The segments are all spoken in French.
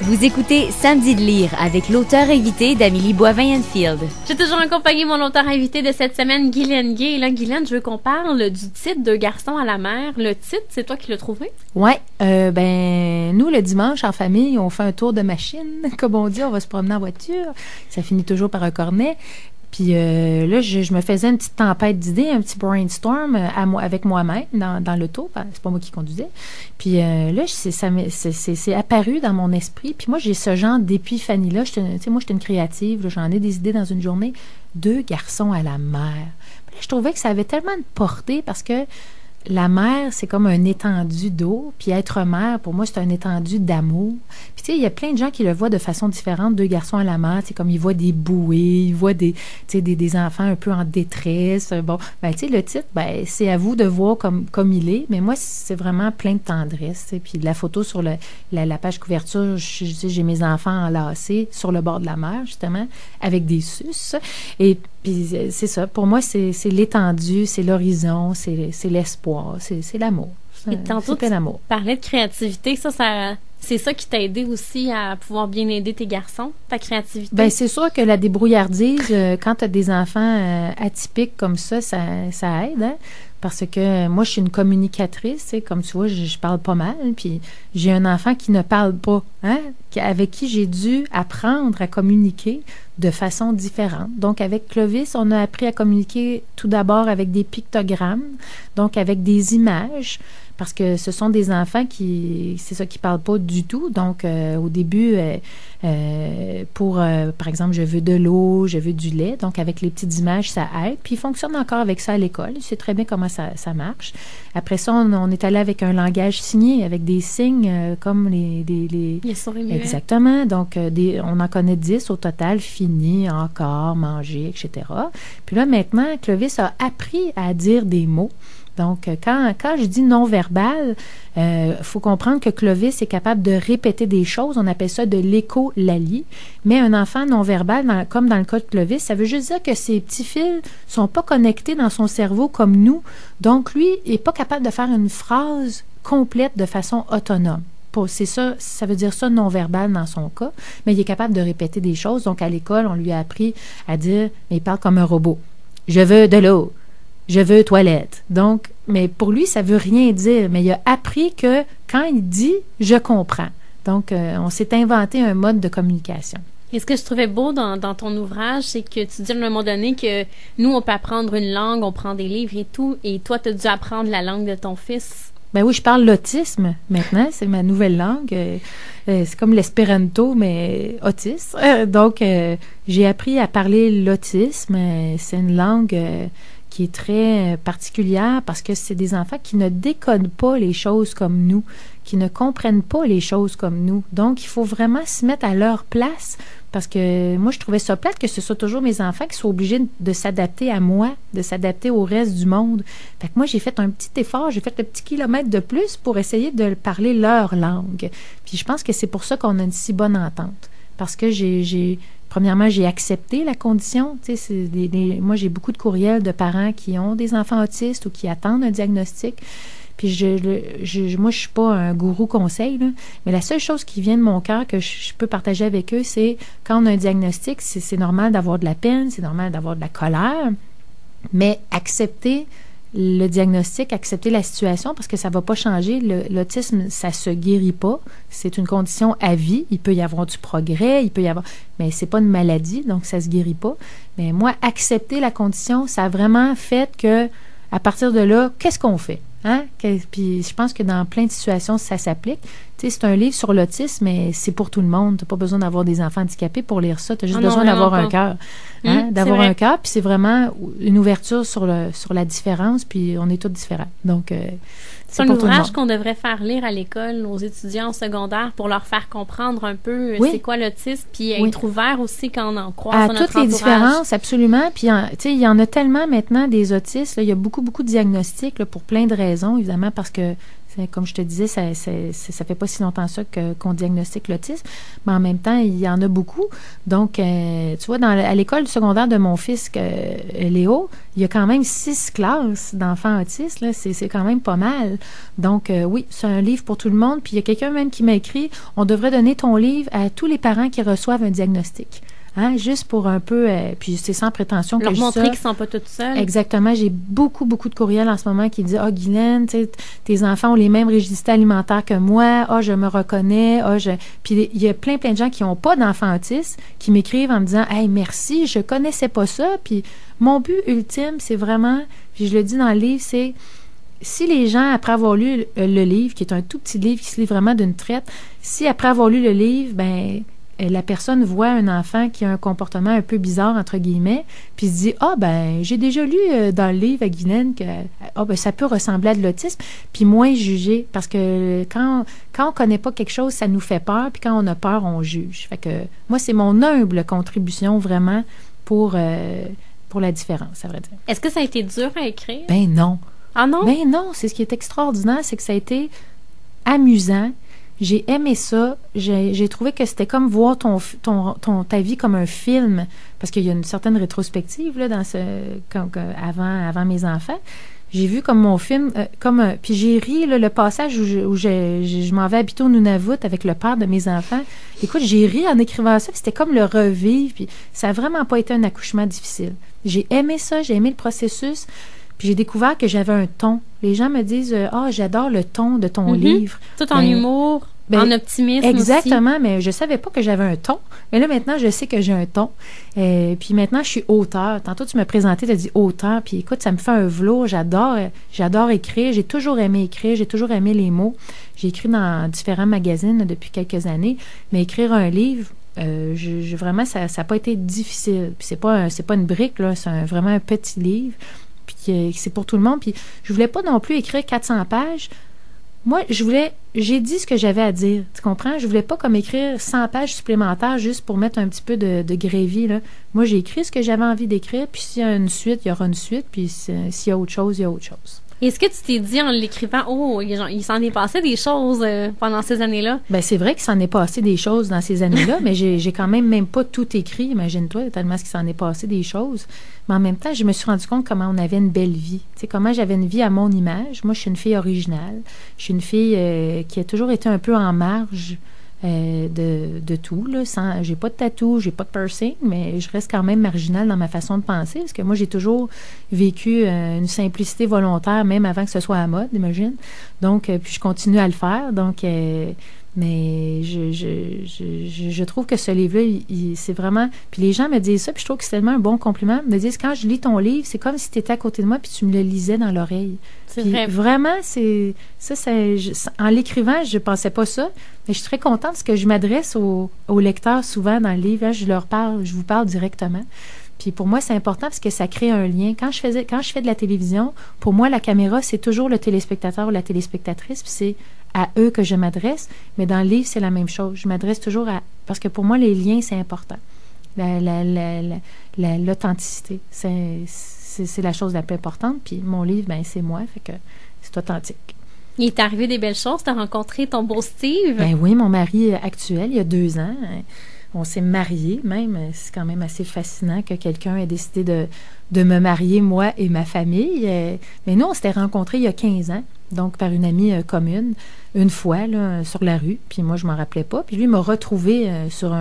Vous écoutez Samedi de lire avec l'auteur invité d'Amélie Boivin-Enfield. J'ai toujours accompagné mon auteur invité de cette semaine, Guylaine Gay. Et là, Guylaine, je veux qu'on parle du titre Deux garçons à la mer. Le titre, c'est toi qui l'as trouvé? Ouais, nous, le dimanche, en famille, on fait un tour de machine. Comme on dit, on va se promener en voiture. Ça finit toujours par un cornet. Puis là, je me faisais une petite tempête d'idées, un petit brainstorm avec moi-même dans l'auto. C'est pas moi qui conduisais. Puis là, c'est apparu dans mon esprit. Puis moi, j'ai ce genre d'épiphanie-là. Moi, j'étais une créative. Là, j'en ai des idées dans une journée. Deux garçons à la mer. Puis là, je trouvais que ça avait tellement de portée parce que la mer, c'est comme un étendu d'eau. Puis être mère, pour moi, c'est un étendu d'amour. Puis tu sais, il y a plein de gens qui le voient de façon différente. Deux garçons à la mer, c'est comme ils voient des bouées, ils voient des enfants un peu en détresse. Bon, tu sais, le titre, c'est à vous de voir comme il est. Mais moi, c'est vraiment plein de tendresse. T'sais. Puis la photo sur la page couverture, j'ai mes enfants enlacés sur le bord de la mer, justement, avec des suces. Et puis c'est ça. Pour moi, c'est l'étendue, c'est l'horizon, c'est l'espoir. C'est l'amour. Et tantôt, tu parlais de créativité. C'est ça qui t'a aidé aussi à pouvoir bien aider tes garçons, ta créativité? Bien, c'est sûr que la débrouillardise, quand tu as des enfants atypiques comme ça aide, hein? Parce que moi, je suis une communicatrice, comme tu vois, je parle pas mal, puis j'ai un enfant qui ne parle pas, hein? Avec qui j'ai dû apprendre à communiquer de façon différente. Donc, avec Clovis, on a appris à communiquer tout d'abord avec des pictogrammes, donc avec des images, parce que ce sont des enfants qui parlent pas du tout. Donc, au début, par exemple, je veux de l'eau, je veux du lait. Donc, avec les petites images, ça aide. Puis, il fonctionne encore avec ça à l'école. Il sait très bien comment ça marche. Après ça, on est allé avec un langage signé, avec des signes comme les exactement. Donc, on en connaît 10 au total, fini, encore, manger, etc. Puis là, maintenant, Clovis a appris à dire des mots. Donc, quand je dis non-verbal, faut comprendre que Clovis est capable de répéter des choses. On appelle ça de l'écholalie. Mais un enfant non-verbal, comme dans le cas de Clovis, ça veut juste dire que ses petits fils sont pas connectés dans son cerveau comme nous. Donc, lui, il est pas capable de faire une phrase complète de façon autonome. C'est ça veut dire ça non-verbal dans son cas, mais il est capable de répéter des choses. Donc, à l'école, on lui a appris à dire, mais il parle comme un robot. Je veux de l'eau. Je veux toilette. Donc, mais pour lui, ça veut rien dire. Mais il a appris que quand il dit, je comprends. Donc, on s'est inventé un mode de communication. Et ce que je trouvais beau dans ton ouvrage, c'est que tu dis à un moment donné que nous, on peut apprendre une langue, on prend des livres et tout, et toi, tu as dû apprendre la langue de ton fils. Ben oui, je parle l'autisme maintenant, c'est ma nouvelle langue. C'est comme l'espéranto, mais autiste. Donc, j'ai appris à parler l'autisme. C'est une langue qui est très particulière parce que c'est des enfants qui ne décodent pas les choses comme nous, qui ne comprennent pas les choses comme nous. Donc, il faut vraiment se mettre à leur place parce que moi, je trouvais ça plate que ce soit toujours mes enfants qui soient obligés de s'adapter à moi, de s'adapter au reste du monde. Fait que moi, j'ai fait un petit effort, j'ai fait le petit kilomètre de plus pour essayer de parler leur langue. Puis je pense que c'est pour ça qu'on a une si bonne entente. Parce que premièrement, j'ai accepté la condition. Tu sais, moi, j'ai beaucoup de courriels de parents qui ont des enfants autistes ou qui attendent un diagnostic. Puis moi, je suis pas un gourou conseil, là, mais la seule chose qui vient de mon cœur que je peux partager avec eux, c'est quand on a un diagnostic, c'est normal d'avoir de la peine, c'est normal d'avoir de la colère, mais accepter le diagnostic, accepter la situation parce que ça va pas changer. L'autisme, ça se guérit pas. C'est une condition à vie. Il peut y avoir du progrès, mais c'est pas une maladie, donc ça se guérit pas. Mais moi, accepter la condition, ça a vraiment fait que, à partir de là, qu'est-ce qu'on fait? Hein? Puis je pense que dans plein de situations, ça s'applique. Tu sais, c'est un livre sur l'autisme, mais c'est pour tout le monde. Tu n'as pas besoin d'avoir des enfants handicapés pour lire ça. Tu as juste besoin d'avoir un cœur. Hein? D'avoir un cœur, puis c'est vraiment une ouverture sur la différence, puis on est tous différents. Donc, c'est un ouvrage qu'on devrait faire lire à l'école aux étudiants secondaires pour leur faire comprendre un peu c'est quoi l'autisme, puis être ouvert aussi quand on en croise dans notre entourage. À toutes les différences, absolument. Puis, tu sais, il y en a tellement maintenant des autistes. Là, il y a beaucoup, beaucoup de diagnostics là, pour plein de raisons, évidemment, parce que Comme je te disais, ça fait pas si longtemps ça qu'on diagnostique l'autisme, mais en même temps, il y en a beaucoup. Donc, tu vois, à l'école secondaire de mon fils, Léo, il y a quand même 6 classes d'enfants autistes, là. C'est quand même pas mal. Donc, oui, c'est un livre pour tout le monde. Puis, il y a quelqu'un même qui m'a écrit, on devrait donner ton livre à tous les parents qui reçoivent un diagnostic. Hein, juste pour un peu, puis c'est sans prétention que leur je montrer qu'ils ne sont pas toutes seules. Exactement. J'ai beaucoup de courriels en ce moment qui disent « Ah, Guylaine, tu sais, tes enfants ont les mêmes registres alimentaires que moi. Ah, je me reconnais. Ah, je... » Puis il y a plein de gens qui n'ont pas d'enfants autistes qui m'écrivent en me disant « Hey, merci, je connaissais pas ça. » Puis mon but ultime, c'est vraiment, puis je le dis dans le livre, c'est si les gens, après avoir lu le livre, qui est un tout petit livre qui se lit vraiment d'une traite, si après avoir lu le livre, ben la personne voit un enfant qui a un comportement un peu bizarre, entre guillemets, puis se dit « Ah, ben, j'ai déjà lu dans le livre à Guylaine que ça peut ressembler à de l'autisme », puis moins juger, parce que quand on connaît pas quelque chose, ça nous fait peur, puis quand on a peur, on juge. Fait que moi, c'est mon humble contribution, vraiment, pour la différence, à vrai dire. Est-ce que ça a été dur à écrire? Ben non. Ah non? Ben non, c'est ce qui est extraordinaire, c'est que ça a été amusant. J'ai aimé ça. J'ai trouvé que c'était comme voir ta vie comme un film, parce qu'il y a une certaine rétrospective là, avant mes enfants. J'ai vu comme mon film, puis j'ai ri là, le passage où je m'en vais habiter au Nunavut avec le père de mes enfants. Écoute, j'ai ri en écrivant ça, puis c'était comme le revivre, puis ça n'a vraiment pas été un accouchement difficile. J'ai aimé ça, j'ai aimé le processus. Puis j'ai découvert que j'avais un ton. Les gens me disent « Ah, j'adore le ton de ton livre. » Tout en humour, en optimisme exactement, aussi. Mais je savais pas que j'avais un ton. Mais là, maintenant, je sais que j'ai un ton. Puis maintenant, je suis auteur. Tantôt, tu m'as présenté, tu as dit auteur. Puis écoute, ça me fait un velours. J'adore écrire. J'ai toujours aimé écrire. J'ai toujours aimé les mots. J'ai écrit dans différents magazines là, depuis quelques années. Mais écrire un livre, vraiment, ça n'a pas été difficile. Puis c'est pas une brique, là. C'est vraiment un petit livre. Puis c'est pour tout le monde. Puis je voulais pas non plus écrire 400 pages. Moi, j'ai dit ce que j'avais à dire. Tu comprends? Je voulais pas comme écrire 100 pages supplémentaires juste pour mettre un petit peu de gravy, là. Moi, j'ai écrit ce que j'avais envie d'écrire, puis s'il y a une suite, il y aura une suite, puis s'il y a autre chose, il y a autre chose. Est-ce que tu t'es dit en l'écrivant, oh, il s'en est passé des choses pendant ces années-là? Ben c'est vrai qu'il s'en est passé des choses dans ces années-là, mais j'ai quand même pas tout écrit, imagine-toi, tellement qu'il s'en est passé des choses. Mais en même temps, je me suis rendu compte comment on avait une belle vie. Tu sais, comment j'avais une vie à mon image. Moi, je suis une fille originale. Je suis une fille qui a toujours été un peu en marge de tout, là. J'ai pas de tatou, j'ai pas de piercing, mais je reste quand même marginale dans ma façon de penser, parce que moi, j'ai toujours vécu une simplicité volontaire, même avant que ce soit à mode, imagine. Donc, puis je continue à le faire. Donc, mais je trouve que ce livre-là, c'est vraiment... Puis les gens me disent ça, puis je trouve que c'est tellement un bon compliment. Ils me disent, quand je lis ton livre, c'est comme si tu étais à côté de moi, puis tu me le lisais dans l'oreille. C'est puis vrai. Vraiment, en l'écrivant, je pensais pas ça, mais je suis très contente parce que je m'adresse aux lecteurs souvent dans le livre. Hein, je vous parle directement. Puis pour moi, c'est important parce que ça crée un lien. Quand je fais de la télévision, pour moi, la caméra, c'est toujours le téléspectateur ou la téléspectatrice, puis c'est à eux que je m'adresse. Mais dans le livre, c'est la même chose. Je m'adresse toujours à... Parce que pour moi, les liens, c'est important. L'authenticité, c'est la chose la plus importante. Puis mon livre, ben c'est moi, fait que c'est authentique. Il est arrivé des belles choses. Tu as rencontré ton beau Steve. Ben oui, mon mari actuel, il y a 2 ans. On s'est mariés même. C'est quand même assez fascinant que quelqu'un ait décidé de me marier, moi et ma famille. Mais nous, on s'était rencontrés il y a 15 ans, donc par une amie commune, une fois, là, sur la rue. Puis moi, je m'en rappelais pas. Puis lui m'a retrouvée sur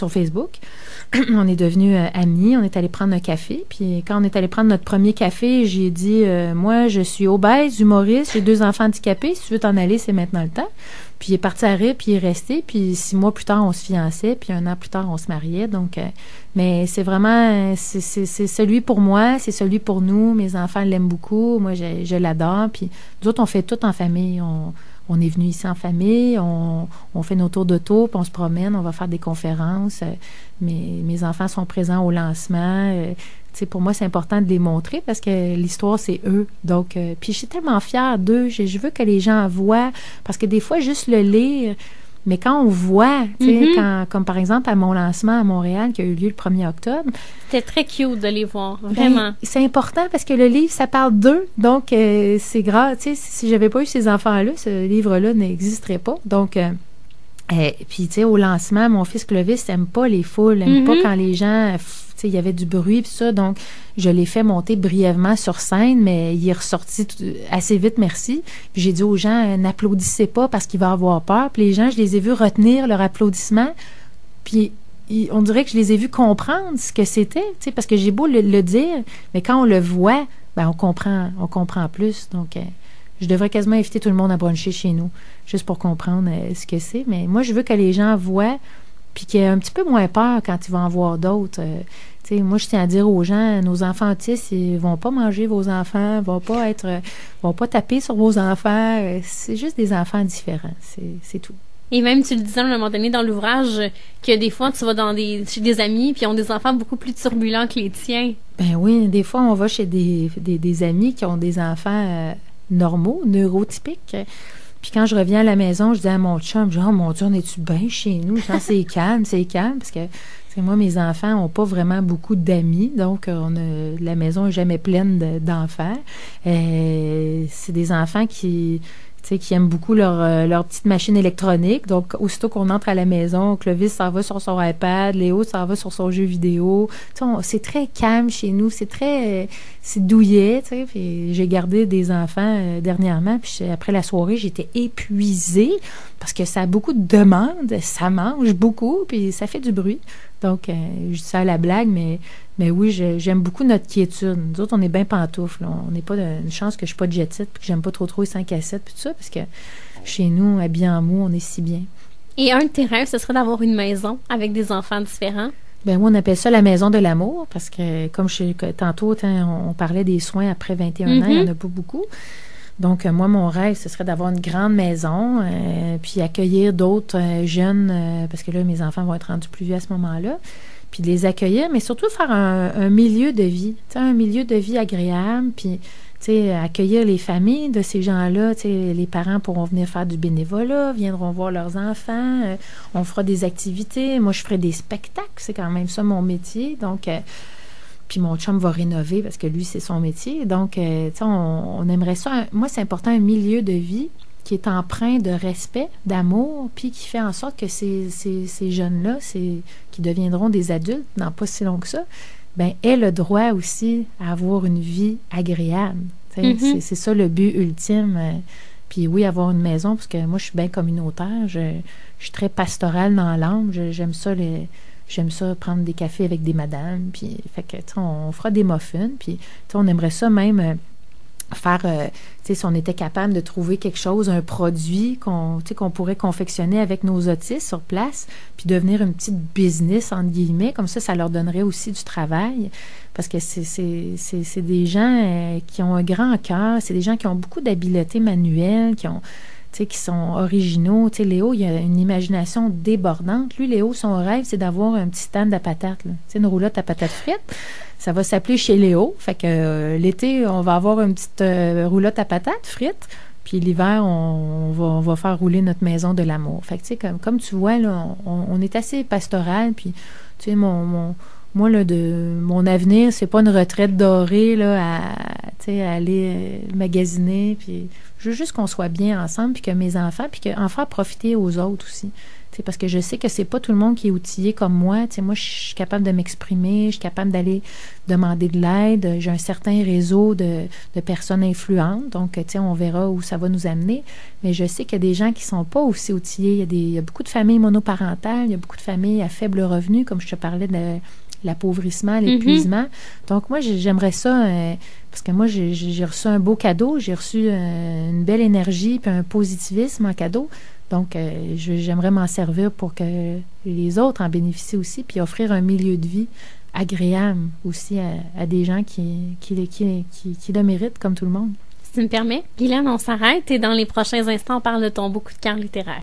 Facebook. On est devenus amis. On est allé prendre un café. Puis quand on est allé prendre notre premier café, j'ai dit, moi, je suis obèse, humoriste, j'ai 2 enfants handicapés. Si tu veux t'en aller, c'est maintenant le temps. Puis il est parti à rire, puis il est resté. Puis 6 mois plus tard, on se fiançait. Puis 1 an plus tard, on se mariait. Donc, mais c'est vraiment, c'est celui pour moi, c'est celui pour nous. Mes enfants l'aiment beaucoup. Moi, je l'adore. Puis nous autres, on fait tout en famille. On est venus ici en famille, on fait nos tours d'auto, puis on se promène, on va faire des conférences. Mes enfants sont présents au lancement. Pour moi, c'est important de les montrer parce que l'histoire, c'est eux. Donc, puis je suis tellement fière d'eux. Je veux que les gens voient, parce que des fois, juste le lire, Mais quand on voit, tu sais, comme par exemple à mon lancement à Montréal qui a eu lieu le 1er octobre. C'était très cute de les voir, vraiment. C'est important parce que le livre, ça parle d'eux. Donc, c'est grave. Tu sais, si j'avais pas eu ces enfants-là, ce livre-là n'existerait pas. Donc, puis, tu sais, au lancement, mon fils Clovis n'aime pas les foules, n'aime pas quand les gens, tu sais, il y avait du bruit, puis ça. Donc, je l'ai fait monter brièvement sur scène, mais il est ressorti assez vite, merci. Puis j'ai dit aux gens, n'applaudissez pas parce qu'il va avoir peur. Puis les gens, je les ai vus retenir leur applaudissement. Puis on dirait que je les ai vus comprendre ce que c'était, tu sais, parce que j'ai beau le dire, mais quand on le voit, ben on comprend plus. Donc, je devrais quasiment inviter tout le monde à bruncher chez nous, juste pour comprendre ce que c'est. Mais moi, je veux que les gens voient, puis qu'il y ait un petit peu moins peur quand ils vont en voir d'autres. Tu sais, moi, je tiens à dire aux gens, nos enfants autistes, ils vont pas manger vos enfants, vont pas taper sur vos enfants. C'est juste des enfants différents. C'est tout. Et même, tu le disais à un moment donné dans l'ouvrage, que des fois, tu vas chez des amis, puis ils ont des enfants beaucoup plus turbulents que les tiens. Ben oui, des fois, on va chez des amis qui ont des enfants normaux, neurotypiques. Puis quand je reviens à la maison, je dis à mon chum, genre, oh mon Dieu, on est-tu bien chez nous? Genre, c'est calme, parce que moi, mes enfants n'ont pas vraiment beaucoup d'amis, donc la maison n'est jamais pleine d'enfants. C'est des enfants qui aiment beaucoup leur petite machine électronique. Donc, aussitôt qu'on entre à la maison, Clovis s'en va sur son iPad, Léo s'en va sur son jeu vidéo. C'est très calme chez nous, c'est douillet, tu sais. Puis j'ai gardé des enfants dernièrement, puis après la soirée, j'étais épuisée parce que ça a beaucoup de demandes, ça mange beaucoup, puis ça fait du bruit. Donc, je dis ça à la blague, mais oui, j'aime beaucoup notre quiétude. Nous autres, on est bien pantoufles. On n'est pas une chance que je ne suis pas de jet-set, puis que j'aime pas trop les 5 à 7, puis tout ça, parce que chez nous, habillés en mou, on est si bien. Et un de tes rêves, ce serait d'avoir une maison avec des enfants différents? Ben moi, on appelle ça la maison de l'amour, parce que comme tantôt, on parlait des soins après 21 ans, il n'y en a pas beaucoup. Donc, moi, mon rêve, ce serait d'avoir une grande maison, puis accueillir d'autres jeunes, parce que là, mes enfants vont être rendus plus vieux à ce moment-là, puis de les accueillir, mais surtout faire un milieu de vie, un milieu de vie agréable, puis accueillir les familles de ces gens-là. Les parents pourront venir faire du bénévolat, viendront voir leurs enfants, on fera des activités, moi, je ferai des spectacles, c'est quand même ça mon métier, donc... Puis mon chum va rénover parce que lui, c'est son métier. Donc, on aimerait ça. Moi, c'est important, un milieu de vie qui est empreint de respect, d'amour, puis qui fait en sorte que ces jeunes-là, qui deviendront des adultes dans pas si long que ça, ben aient le droit aussi à avoir une vie agréable. C'est ça le but ultime. Puis oui, avoir une maison, parce que moi, je suis bien communautaire. Je suis très pastorale dans l'âme. J'aime ça J'aime ça prendre des cafés avec des madames, puis fait que on fera des muffins, puis on aimerait ça même faire, si on était capable de trouver quelque chose, un produit qu'on pourrait confectionner avec nos autistes sur place, puis devenir une petite business, entre guillemets, comme ça leur donnerait aussi du travail, parce que c'est des gens qui ont un grand cœur, c'est des gens qui ont beaucoup d'habiletés manuelles, qui sont originaux. Léo, il a une imagination débordante. Lui, Léo, son rêve, c'est d'avoir un petit stand à patates. Une roulotte à patates frites. Ça va s'appeler chez Léo. Fait que l'été, on va avoir une petite roulotte à patates frites. Puis l'hiver, on va faire rouler notre maison de l'amour. Fait que, comme tu vois, là, on est assez pastoral. Puis, moi, là, mon avenir, c'est pas une retraite dorée, là, à aller magasiner, puis je veux juste qu'on soit bien ensemble, puis que mes enfants, puis qu'en faire profiter aux autres aussi. Parce que je sais que c'est pas tout le monde qui est outillé comme moi. Moi, je suis capable de m'exprimer, je suis capable d'aller demander de l'aide. J'ai un certain réseau de personnes influentes, donc, on verra où ça va nous amener. Mais je sais qu'il y a des gens qui sont pas aussi outillés. Il y a beaucoup de familles monoparentales, il y a beaucoup de familles à faible revenu, comme je te parlais de l'appauvrissement, l'épuisement. Donc, moi, j'aimerais ça, parce que moi, j'ai reçu un beau cadeau, j'ai reçu une belle énergie puis un positivisme en cadeau. Donc, j'aimerais m'en servir pour que les autres en bénéficient aussi, puis offrir un milieu de vie agréable aussi à des gens qui le méritent, comme tout le monde. Si tu me permets, Guylaine, on s'arrête et dans les prochains instants, on parle de ton beau coup de cœur littéraire.